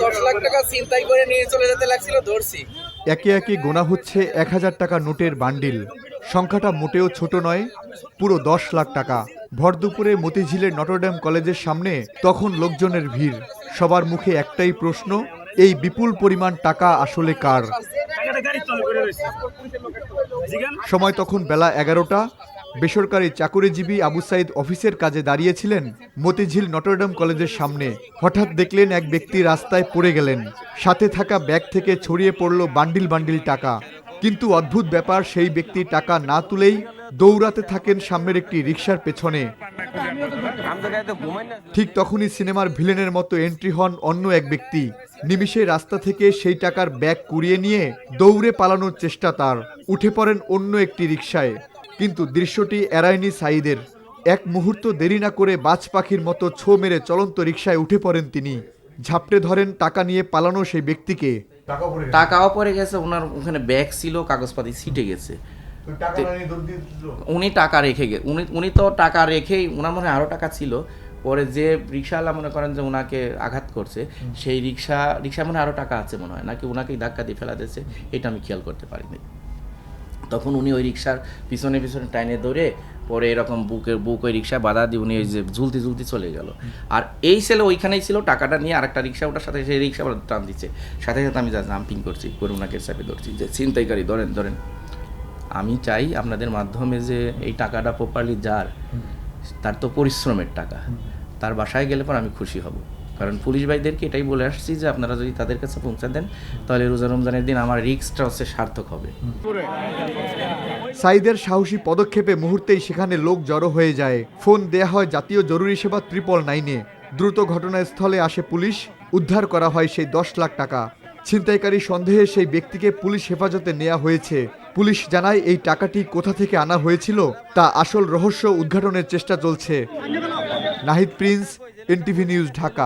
10 লাখ টাকা ছিনতাই করে নিয়ে চলে যেতে লাগছিল, ধরছি। একে একে গোনা হচ্ছে 1000 টাকা নোটের বান্ডিল। সংখ্যাটা মোটেও ছোট নয়, পুরো 10 লাখ টাকা। ভর দুপুরে মতিঝিলের নটরডেম কলেজের সামনে তখন লোকজনের ভিড়। সবার মুখে একটাই প্রশ্ন, এই বিপুল পরিমাণ টাকা আসলে কার? সময় তখন বেলা 11টা। বেসরকারি চাকুরিজীবী আবু সাইদ অফিসের কাজে দাঁড়িয়েছিলেন মতিঝিল নটরডেম কলেজের সামনে। হঠাৎ দেখলেন এক ব্যক্তি রাস্তায় পড়ে গেলেন। সাথে থাকা ব্যাগ থেকে ছড়িয়ে পড়ল বান্ডিল বান্ডিল টাকা। কিন্তু অদ্ভুত ব্যাপার, সেই ব্যক্তি টাকা না তুলেই দৌড়াতে থাকেন সামনের একটি রিকশার পেছনে। ঠিক তখনই সিনেমার ভিলেনের মতো এন্ট্রি হন অন্য এক ব্যক্তি। নিমিষে রাস্তা থেকে সেই টাকার ব্যাগ কুড়িয়ে নিয়ে দৌড়ে পালানোর চেষ্টা তার। উঠে পড়েন অন্য একটি রিকশায়। কিন্তু দৃশ্যটি এড়ায়নি সাইদের। এক মুহূর্ত দেরি না করে বাজ পাখির মতো ছো মেরে চলন্ত রিকশায় উঠে পড়েন তিনি। ঝাপটে ধরেন টাকা নিয়ে পালানো সেই ব্যক্তিকে। টাকাও পড়ে গেছে, ওনার ওখানে ব্যাগ ছিল, কাগজপাতি ছিটে গেছে। উনি টাকা রেখে উনি তো টাকা রেখেই, ওনার মনে হয় আরও টাকা ছিল। পরে যে রিক্সাওয়ালা মনে করেন যে ওনাকে আঘাত করছে, সেই রিক্সা মনে হয় আরও টাকা আছে মনে হয়, নাকি ওনাকেই ধাক্কা দিয়ে ফেলা দিয়েছে, এটা আমি খেয়াল করতে পারিনি। তখন উনি ওই রিক্সার পিছনে পিছনে টাইনে ধরে পরে এরকম বুক ওই রিক্সা বাধা দিয়ে উনি ওই যে ঝুলতে চলে গেল। আর এই ছেলে ওইখানেই ছিল, টাকাটা নিয়ে আরেকটা রিক্সা ওটার সাথে সেই রিক্সা টান দিচ্ছে, সাথে সাথে আমি যা জাম্পিং করছি করে ওনাকে চাপে ধরছি যে ছিনতাইকারী ধরেন। আমি চাই আপনাদের মাধ্যমে যে এই টাকাটা প্রপারলি যার, তার তো পরিশ্রমের টাকা, তার বাসায় গেলে পর আমি খুশি হব। কারণ পুলিশ ভাইদেরকে এটাই বলে আসছি যে আপনারা যদি তাদের কাছে পৌঁছে দেন তাহলে রোজা রমজানের দিন আমার রিস্কটা হচ্ছে সার্থক হবে। সাইদের সাহসী পদক্ষেপে মুহূর্তেই সেখানে লোক জড়ো হয়ে যায়। ফোন দেয়া হয় জাতীয় জরুরি সেবা 999-এ। দ্রুত ঘটনাস্থলে আসে পুলিশ। উদ্ধার করা হয় সেই 10 লাখ টাকা। ছিনতাইকারী সন্দেহে সেই ব্যক্তিকে পুলিশ হেফাজতে নেওয়া হয়েছে। পুলিশ জানায় এই টাকাটি কোথা থেকে আনা হয়েছিল তা আসল রহস্য উদ্ঘাটনের চেষ্টা চলছে। Nahid Prince, NTV news, Dhaka.